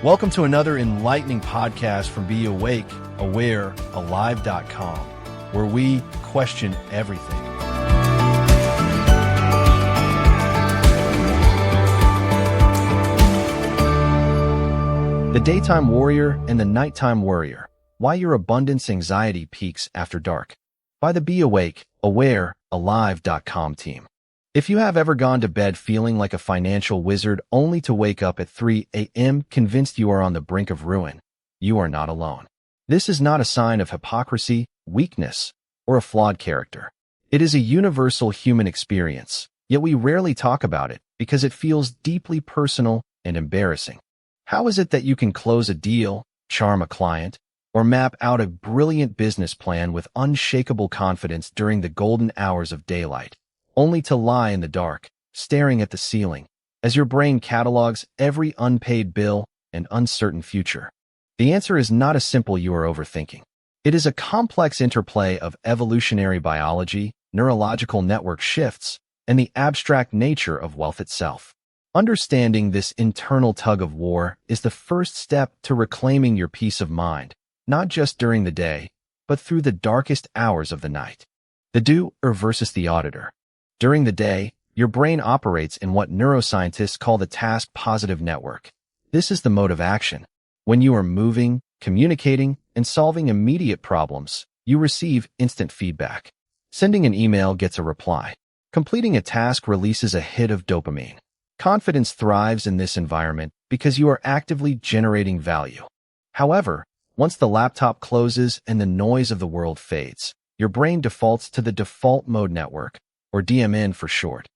Welcome to another enlightening podcast from Be Awake, Aware, Alive.com, where we question everything. The Daytime Worrier and the Nighttime Worrier. Why your abundance anxiety peaks after dark. By the Be Awake, Aware, Alive.com team. If you have ever gone to bed feeling like a financial wizard only to wake up at 3 a.m. convinced you are on the brink of ruin, you are not alone. This is not a sign of hypocrisy, weakness, or a flawed character. It is a universal human experience, yet we rarely talk about it because it feels deeply personal and embarrassing. How is it that you can close a deal, charm a client, or map out a brilliant business plan with unshakable confidence during the golden hours of daylight, only to lie in the dark, staring at the ceiling, as your brain catalogs every unpaid bill and uncertain future? The answer is not a simple "you are overthinking." It is a complex interplay of evolutionary biology, neurological network shifts, and the abstract nature of wealth itself. Understanding this internal tug-of-war is the first step to reclaiming your peace of mind, not just during the day, but through the darkest hours of the night. The doer versus the auditor. During the day, your brain operates in what neuroscientists call the task-positive network. This is the mode of action. When you are moving, communicating, and solving immediate problems, you receive instant feedback. Sending an email gets a reply. Completing a task releases a hit of dopamine. Confidence thrives in this environment because you are actively generating value. However, once the laptop closes and the noise of the world fades, your brain defaults to the default mode network, or DMN for short.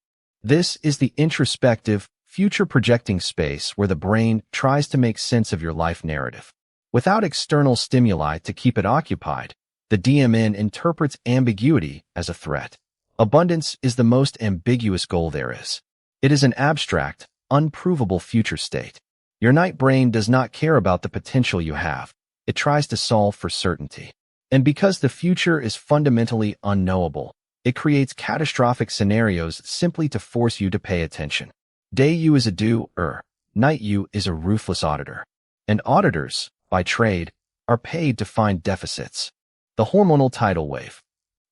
This is the introspective, future-projecting space where the brain tries to make sense of your life narrative. Without external stimuli to keep it occupied, the DMN interprets ambiguity as a threat. Abundance is the most ambiguous goal there is. It is an abstract, unprovable future state. Your night brain does not care about the potential you have. It tries to solve for certainty. And because the future is fundamentally unknowable, it creates catastrophic scenarios simply to force you to pay attention. Day you is a doer, night you is a ruthless auditor. And auditors, by trade, are paid to find deficits. The hormonal tidal wave.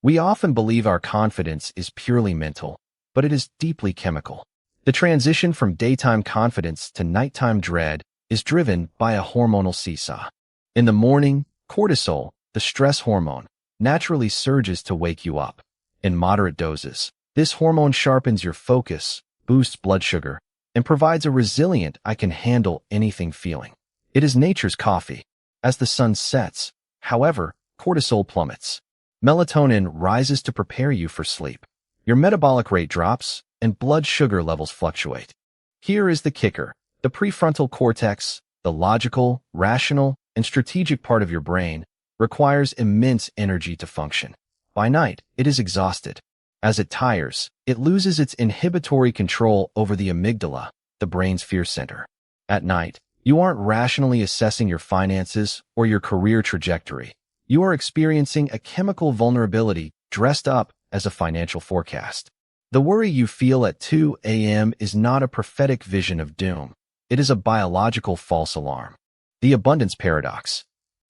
We often believe our confidence is purely mental, but it is deeply chemical. The transition from daytime confidence to nighttime dread is driven by a hormonal seesaw. In the morning, cortisol, the stress hormone, naturally surges to wake you up. In moderate doses, this hormone sharpens your focus, boosts blood sugar, and provides a resilient "I can handle anything" feeling. It is nature's coffee. As the sun sets, however, cortisol plummets. Melatonin rises to prepare you for sleep. Your metabolic rate drops, and blood sugar levels fluctuate. Here is the kicker. The prefrontal cortex, the logical, rational, and strategic part of your brain, requires immense energy to function. By night, it is exhausted. As it tires, it loses its inhibitory control over the amygdala, the brain's fear center. At night, you aren't rationally assessing your finances or your career trajectory. You are experiencing a chemical vulnerability dressed up as a financial forecast. The worry you feel at 2 a.m. is not a prophetic vision of doom. It is a biological false alarm. The abundance paradox.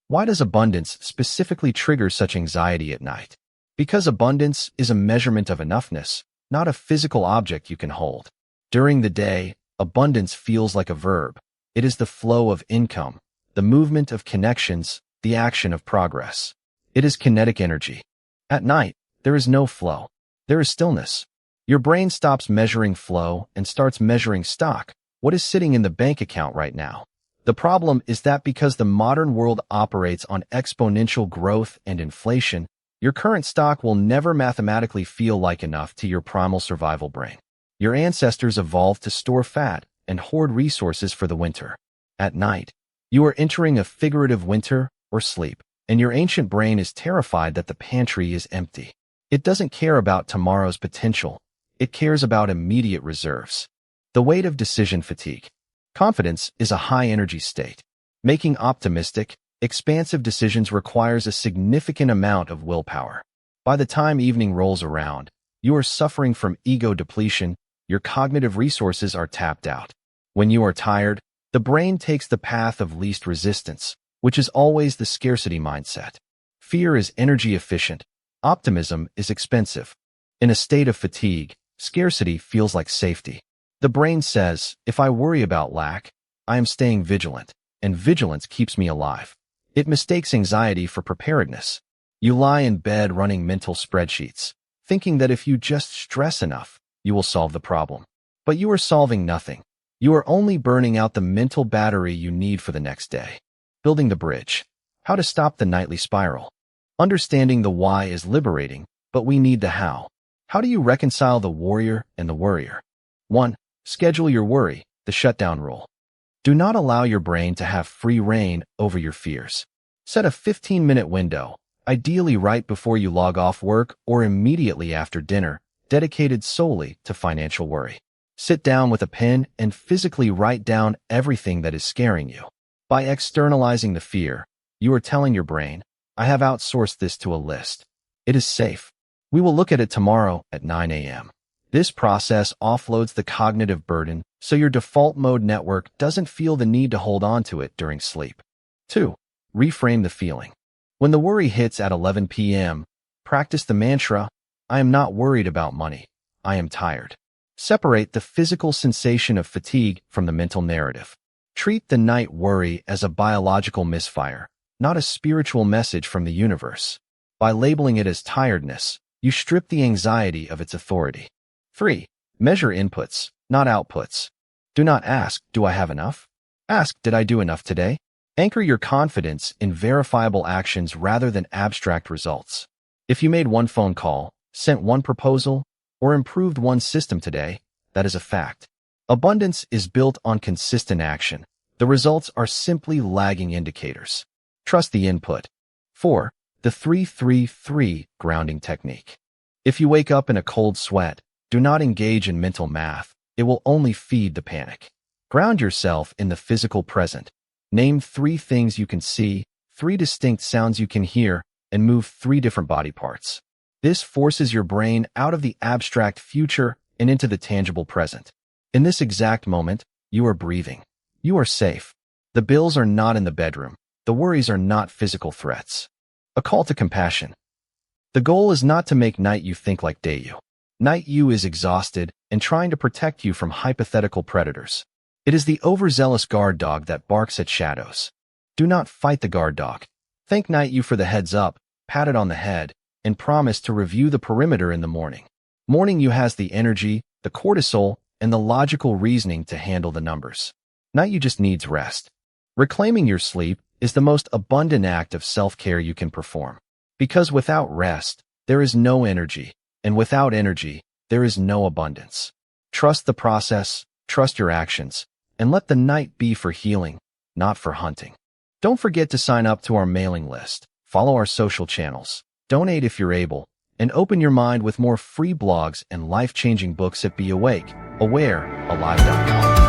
Why does abundance specifically trigger such anxiety at night? Because abundance is a measurement of enoughness, not a physical object you can hold. During the day, abundance feels like a verb. It is the flow of income, the movement of connections, the action of progress. It is kinetic energy. At night, there is no flow. There is stillness. Your brain stops measuring flow and starts measuring stock. What is sitting in the bank account right now? The problem is that because the modern world operates on exponential growth and inflation, your current stock will never mathematically feel like enough to your primal survival brain. Your ancestors evolved to store fat and hoard resources for the winter. At night, you are entering a figurative winter or sleep, and your ancient brain is terrified that the pantry is empty. It doesn't care about tomorrow's potential. It cares about immediate reserves. The weight of decision fatigue. Confidence is a high-energy state. Making optimistic, expansive decisions requires a significant amount of willpower. By the time evening rolls around, you are suffering from ego depletion, your cognitive resources are tapped out. When you are tired, The brain takes the path of least resistance, which is always the scarcity mindset. Fear is energy efficient. Optimism is expensive. In a state of fatigue, scarcity feels like safety. The brain says, if I worry about lack, I am staying vigilant, and vigilance keeps me alive. It mistakes anxiety for preparedness. You lie in bed running mental spreadsheets, thinking that if you just stress enough, you will solve the problem. But you are solving nothing. You are only burning out the mental battery you need for the next day. Building the bridge. How to stop the nightly spiral. Understanding the why is liberating, but we need the how. How do you reconcile the warrior and the worrier? 1. Schedule your worry, the shutdown rule. Do not allow your brain to have free rein over your fears. Set a 15-minute window, ideally right before you log off work or immediately after dinner, dedicated solely to financial worry. Sit down with a pen and physically write down everything that is scaring you. By externalizing the fear, you are telling your brain, I have outsourced this to a list. It is safe. We will look at it tomorrow at 9 a.m. This process offloads the cognitive burden so your default mode network doesn't feel the need to hold on to it during sleep. 2. Reframe the feeling. When the worry hits at 11 p.m., practice the mantra, I am not worried about money. I am tired. Separate the physical sensation of fatigue from the mental narrative. Treat the night worry as a biological misfire, not a spiritual message from the universe. By labeling it as tiredness, you strip the anxiety of its authority. 3. Measure inputs, not outputs. Do not ask, do I have enough? Ask, did I do enough today? Anchor your confidence in verifiable actions rather than abstract results. If you made one phone call, sent one proposal, or improved one system today, that is a fact. Abundance is built on consistent action. The results are simply lagging indicators. Trust the input. 4. The 3-3-3 grounding technique. If you wake up in a cold sweat, do not engage in mental math. It will only feed the panic. Ground yourself in the physical present. Name 3 things you can see, 3 distinct sounds you can hear, and move 3 different body parts. This forces your brain out of the abstract future and into the tangible present. In this exact moment, you are breathing. You are safe. The bills are not in the bedroom. The worries are not physical threats. A call to compassion. The goal is not to make night you think like day you. Night you is exhausted and trying to protect you from hypothetical predators. It is the overzealous guard dog that barks at shadows. Do not fight the guard dog. Thank night you for the heads up, pat it on the head, and promise to review the perimeter in the morning. Morning you has the energy, the cortisol, and the logical reasoning to handle the numbers. Night you just needs rest. Reclaiming your sleep is the most abundant act of self-care you can perform. Because without rest, there is no energy, and without energy, there is no abundance. Trust the process, trust your actions, and let the night be for healing, not for hunting. Don't forget to sign up to our mailing list, follow our social channels, donate if you're able, and open your mind with more free blogs and life-changing books at Be Awake, Aware, Alive.com.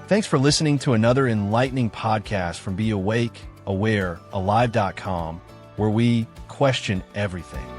Thanks for listening to another enlightening podcast from Be Awake, Aware, Alive.com, where we question everything.